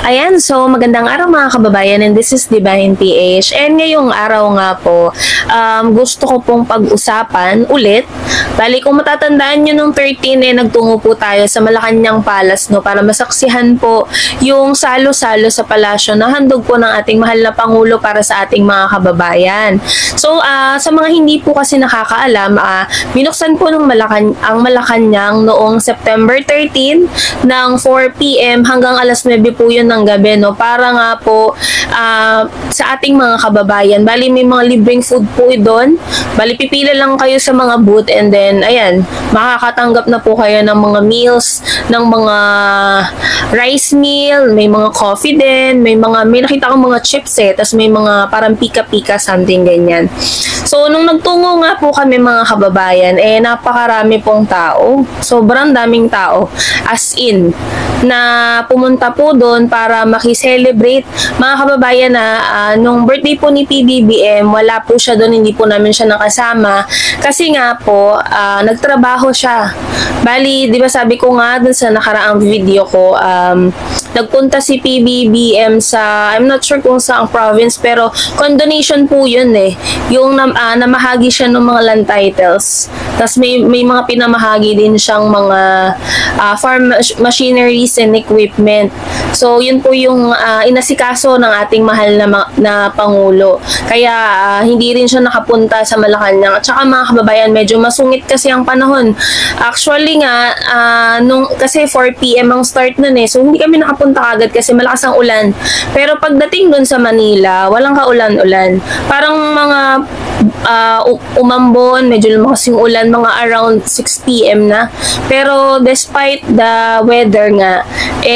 Ayan, so magandang araw mga kababayan, and this is Divine PH. And ngayong araw nga po, gusto ko pong pag-usapan ulit. Bali, kung matatandaan nyo nung 13 nagtungo po tayo sa Malacanang Palace para masaksihan po yung salo-salo sa palasyo na handog po ng ating mahal na Pangulo para sa ating mga kababayan. So, sa mga hindi po kasi nakakaalam, binuksan po ng ang Malacanang noong September 13 ng 4 p.m. hanggang alas 9 po yun ng gabi, para nga po sa ating mga kababayan. Bali, may mga libreng food po doon. Bali, pipila lang kayo sa mga booth, and then, ayan, makakatanggap na po kayo ng mga meals, ng mga rice meal, may mga coffee din, may nakita ko mga chips tas may mga parang pika-pika, something ganyan. So, nung nagtungo nga po kami mga kababayan, napakarami pong tao. Sobrang daming tao. As in, na pumunta po doon para makiselebrate. Mga kababayan, nung birthday po ni PBBM, wala po siya doon, hindi po namin siya nakasama. Kasi nga po, nagtrabaho siya. Bali, di ba sabi ko nga doon sa nakaraang video ko, nagpunta si PBBM sa, I'm not sure kung saang province, pero condonation po yun yung namahagi siya ng mga land titles. Tapos may mga pinamahagi din siyang mga farm machineries and equipment. So, yun po yung inasikaso ng ating mahal na Pangulo. Kaya, hindi rin siya nakapunta sa Malacanang. At saka mga kababayan, medyo masungit kasi ang panahon. Actually nga, kasi 4 p.m. ang start nun so hindi kami nakapunta agad kasi malakas ang ulan. Pero pagdating dun sa Manila, walang kaulan-ulan. Parang mga umambon, medyo lumakas yung ulan, mga around 6 p.m. na. Pero despite the weather nga,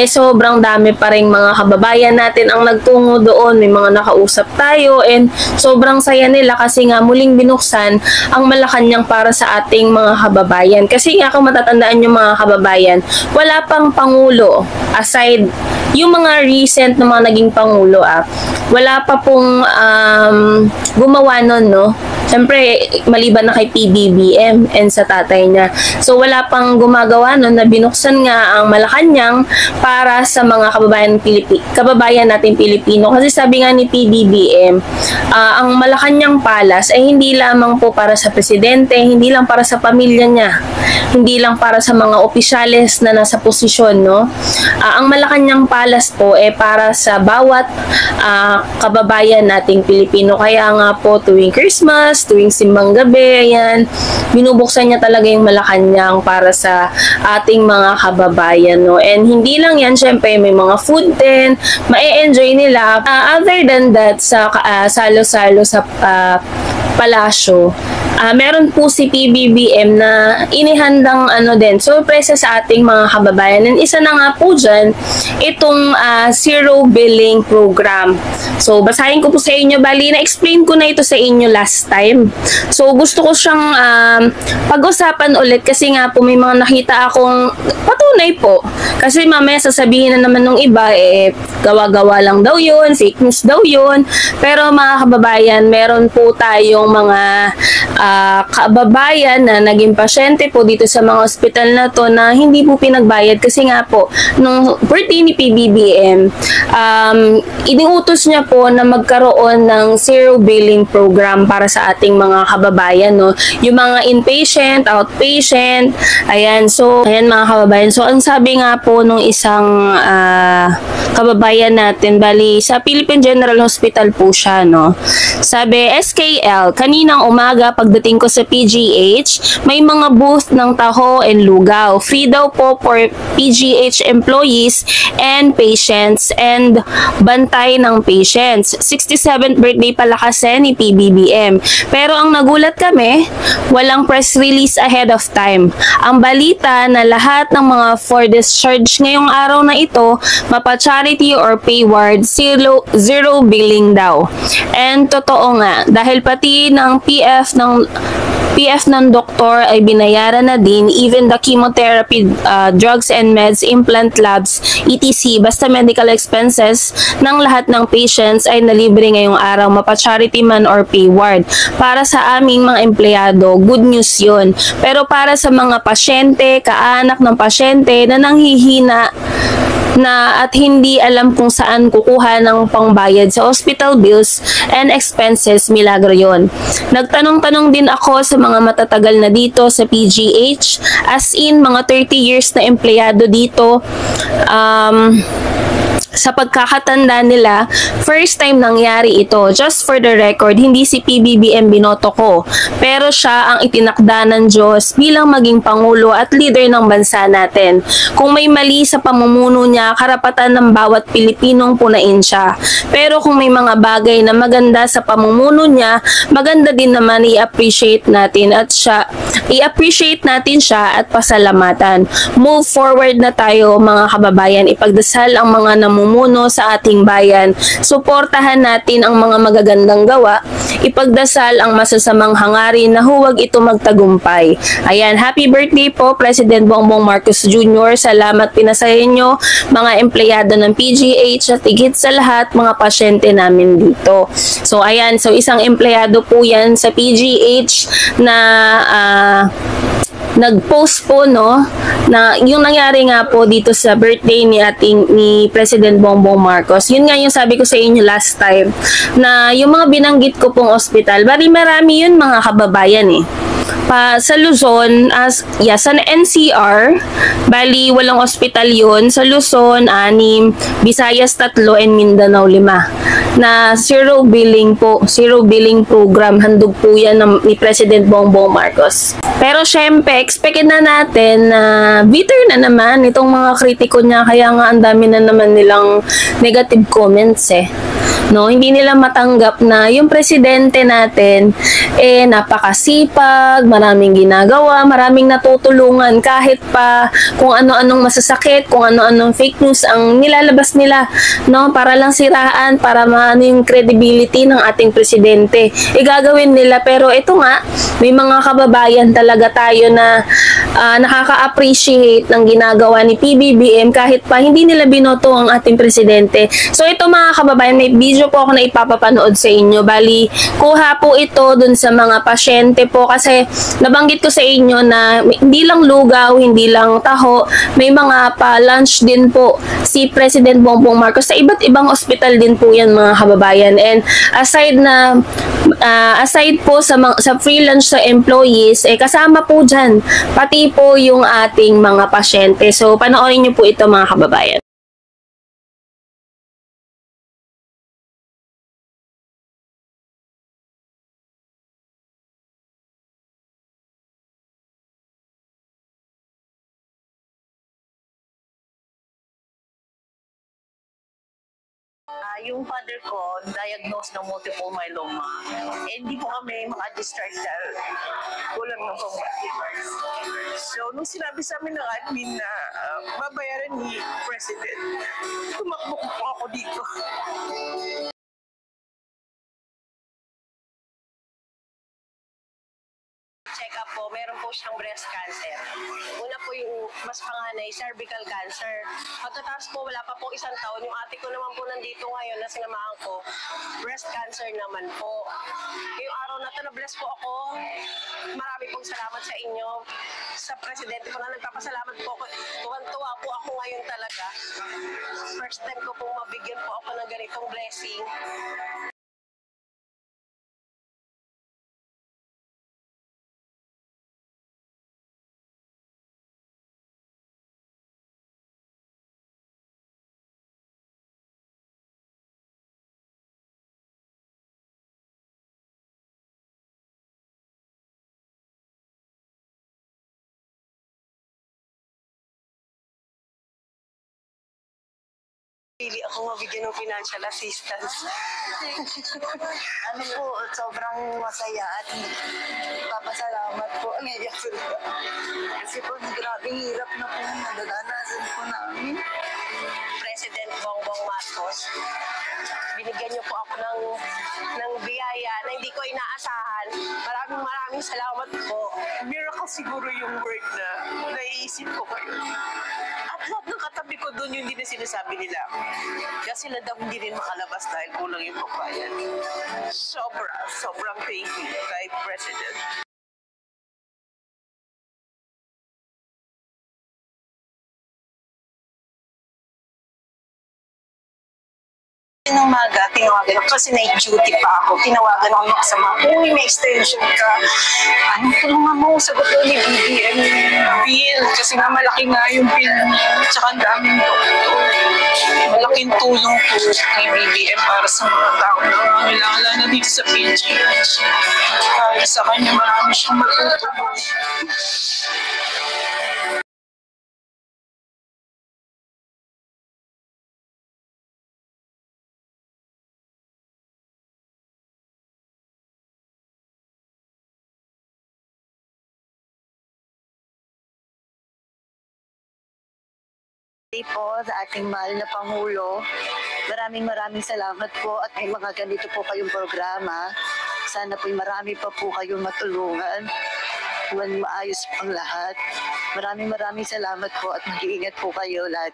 sobrang dami pa rin mga kababayan natin ang nagtungo doon. May mga nakausap tayo, and sobrang saya nila kasi nga muling binuksan ang Malacanang para sa ating mga kababayan. Kasi nga kung matatandaan yung mga kababayan, wala pang Pangulo aside yung mga recent na mga naging Pangulo, wala pa pong gumawa nun, Siyempre, maliban na kay PBBM and sa tatay niya. So, wala pang gumagawa nun na binuksan nga ang Malacanang para sa mga kababayan natin Pilipino. Kasi sabi nga ni PBBM, ang Malacanang Palace ay hindi lamang po para sa presidente, hindi lang para sa pamilya niya, hindi lang para sa mga opisyales na nasa posisyon, ang Malacanang Palace po para sa bawat kababayan nating Pilipino. Kaya nga po tuwing Christmas, tuwing simbang gabi, ayan, binubuksan niya talaga yung Malacanang para sa ating mga kababayan, And hindi lang yan, syempre may mga food din, ma-enjoy nila. Other than that, sa salo-salo sa palasyo, meron po si PBBM na inihandang din, sorpresa sa ating mga kababayan. And isa na nga po dyan, itong zero billing program. So, basahin ko po sa inyo. Bali, na-explain ko na ito sa inyo last time. So, gusto ko siyang pag-usapan ulit kasi nga po may mga nakita akong patunay po. Kasi mamaya sasabihin na naman ng iba, gawa-gawa lang daw yun, fake news daw yun. Pero mga kababayan, meron po tayong mga kababayan na naging pasyente po dito sa mga ospital na to na hindi po pinagbayad kasi nga po nung birthday ni PBBM, iniutos niya po na magkaroon ng zero billing program para sa ating mga kababayan, yung mga inpatient, outpatient, ayan. So, ayan mga kababayan. So, ang sabi nga po nung isang kababayan natin, bali sa Philippine General Hospital po siya, Sabi, SKL, kaninang umaga pagdating ko sa PGH, may mga booth ng taho and lugaw. Free daw po for PGH employees and patients and bantay ng patients. 67th birthday pala kasi ni PBBM. Pero ang nagulat kami, walang press release ahead of time. Ang balita na lahat ng mga for discharge ngayong araw na ito, mapa-charity or payward, zero billing daw. And totoo nga, dahil pati ng PF ng doktor ay binayaran na din, even the chemotherapy, drugs and meds, implant labs, etc. Basta medical expenses ng lahat ng patients ay nalibre ngayong araw, mapa-charity man or payward. Para sa aming mga empleyado, good news yun. Pero para sa mga pasyente, kaanak ng pasyente na nanghihina na at hindi alam kung saan kukuha ng pangbayad sa hospital bills and expenses, milagro yon. Nagtanong-tanong din ako sa mga matatagal na dito sa PGH, as in mga 30 years na empleyado dito. Sa pagkakatanda nila, first time nangyari ito. Just for the record, hindi si PBBM binoto ko, pero siya ang itinakda ng Diyos bilang maging Pangulo at leader ng bansa natin. Kung may mali sa pamumuno niya, karapatan ng bawat Pilipinong punain siya. Pero kung may mga bagay na maganda sa pamumuno niya, maganda din naman i-appreciate natin siya at pasalamatan. Move forward na tayo mga kababayan, ipagdasal ang mga namumuno sa ating bayan. Suportahan natin ang mga magagandang gawa. Ipagdasal ang masasamang hangarin na huwag ito magtagumpay. Ayan, happy birthday po President Bongbong Marcos Jr. Salamat pinasaya nyo mga empleyado ng PGH at higit sa lahat mga pasyente namin dito. So ayan, so isang empleyado po yan sa PGH na nag-post po na yung nangyari nga po dito sa birthday ni President Bongbong Marcos. Yun nga yung sabi ko sa inyo last time na yung mga binanggit ko pong ospital, bali marami yun mga kababayan sa Luzon, sa NCR, bali walang ospital yun. Sa Luzon, 6, Visayas 3, and Mindanao 5. Na zero billing program. Handog po yan ni President Bongbong Marcos. Pero syempre, expected na natin na bitter na naman itong mga kritiko niya, kaya nga ang dami na naman nilang negative comments hindi nila matanggap na yung presidente natin napakasipag, maraming ginagawa, maraming natutulungan kahit pa kung ano-anong masasakit, kung ano-anong fake news ang nilalabas nila, para lang siraan, para maano yung credibility ng ating presidente. Gagawin nila, pero ito nga, may mga kababayan talaga tayo na nakaka-appreciate ng ginagawa ni PBBM kahit pa hindi nila binoto ang ating presidente. So ito mga kababayan, may video po ako na ipapapanood sa inyo. Bali, kuha po ito dun sa mga pasyente po kasi nabanggit ko sa inyo na hindi lang lugaw, hindi lang taho, may mga pa-lunch din po si President Bongbong Marcos sa iba't ibang ospital din po yan mga kababayan. And aside po sa free lunch sa employees, kasama po dyan pati po yung ating mga pasyente. So panoorin niyo po ito mga kababayan. Yung father ko, diagnosed ng multiple myeloma. Hindi po kami maka-discharge dahil kulang ng pang-budget. So, nung sinabi sa amin ng admin na babayaran ni President, tumakbo po ako dito. Check-up po, meron po siyang breast cancer. Una po yung mas panganay, cervical cancer. Pagkatapos po, wala pa po 1 taon. Yung ate ko naman po nandito ngayon na sinamahan ko, breast cancer naman po. Yung araw na ito, na-bless po ako. Marami pong salamat sa inyo. Sa presidente po na nagpapasalamat po ako. Tuwan-tuwa po ako ngayon talaga. First time ko pong mabigyan po ako ng ganitong blessing. Pili ako mabigyan ng financial assistance. Sobrang masaya at papasalamat po. Ngayon sila. Kasi po, grabing hirap na po nadadanasan po namin. President Bongbong Marcos, binigyan niyo po ako ng biyaya na hindi ko inaasahan. Maraming salamat po. Miracle siguro yung word na naiisip ko kayo. At lahat ng katabi ko doon yung hindi na sinasabi nila. Kasi sila daw hindi rin makalabas dahil kulang yung pagbayad. Sobrang thank you kay President. Ng maga, tinawagan ako kasi night duty pa ako. Tinawagan ako ng kasama. Uy, may extension ka. Anong tulungan mo? Sagot ko ni BBM bill. Kasi nga malaki nga yung bill niya. Tsaka ang daming doktor. Malaking tulong po ng BBM para sa mga tao na nangangailangan na dito sa PGH. Para sa kanya marami siyang matutulong. Po sa ating mahal na Pangulo. Maraming salamat po at may mga ganito po kayong programa. Sana po'y marami pa po kayong matulungan. Huwag maayos pang lahat. Maraming salamat po at mag-iingat po kayo lahat.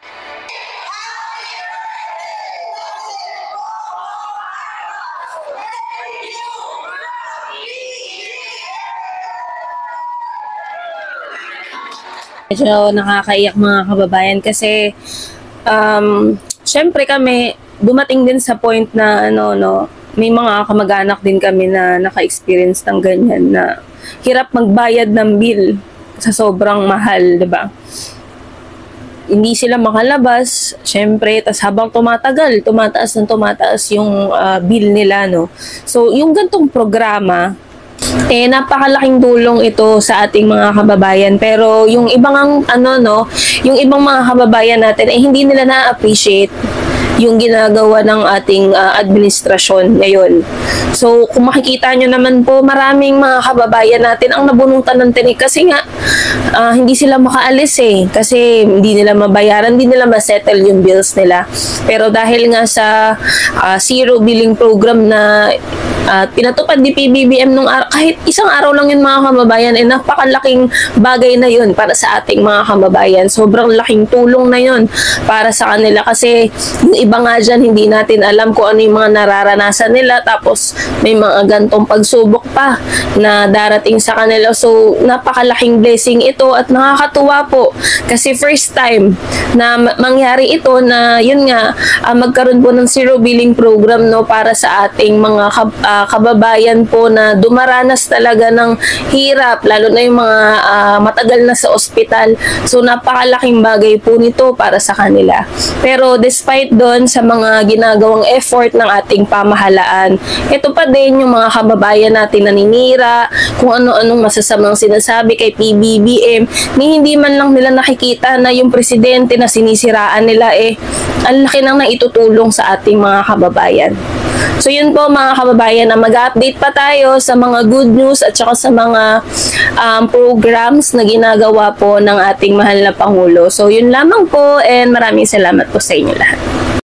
Medyo nakakaiyak mga kababayan kasi syempre kami dumating din sa point na may mga kamag-anak din kami na naka-experience ng ganyan na hirap magbayad ng bill sa sobrang mahal, 'di ba? Hindi sila makalabas, syempre, tas habang tumatagal, tumataas yung bill nila, no. So, yung gantong programa napakalaking tulong ito sa ating mga kababayan, pero yung ibang yung ibang mga kababayan natin hindi nila na-appreciate yung ginagawa ng ating administrasyon ngayon. So, kung makikita nyo naman po, maraming mga kababayan natin ang nabunutan ng tinik kasi nga hindi sila makaalis kasi hindi nila mabayaran, hindi nila masettle yung bills nila. Pero dahil nga sa zero billing program na pinatupad ni PBBM nung kahit isang araw lang yun mga kababayan, napakalaking bagay na yun para sa ating mga kababayan. Sobrang laking tulong na yun para sa kanila kasi yung iba nga dyan, hindi natin alam kung ano yung mga nararanasan nila, tapos may mga gantong pagsubok pa na darating sa kanila. So, napakalaking blessing ito at nakakatuwa po kasi first time na mangyari ito na yun nga, magkaroon po ng zero billing program para sa ating mga kababayan po na dumaranas talaga ng hirap, lalo na yung mga matagal na sa ospital. So, napakalaking bagay po nito para sa kanila. Pero despite doon sa mga ginagawang effort ng ating pamahalaan, ito pa din yung mga kababayan natin naninira, kung ano-anong masasamang sinasabi kay PBBM, hindi man lang nila nakikita na yung presidente na sinisiraan nila ang laki nang naitutulong sa ating mga kababayan. So yun po mga kababayan, na mag-update pa tayo sa mga good news at saka sa mga programs na ginagawa po ng ating mahal na Pangulo. So yun lamang po and maraming salamat po sa inyo lahat.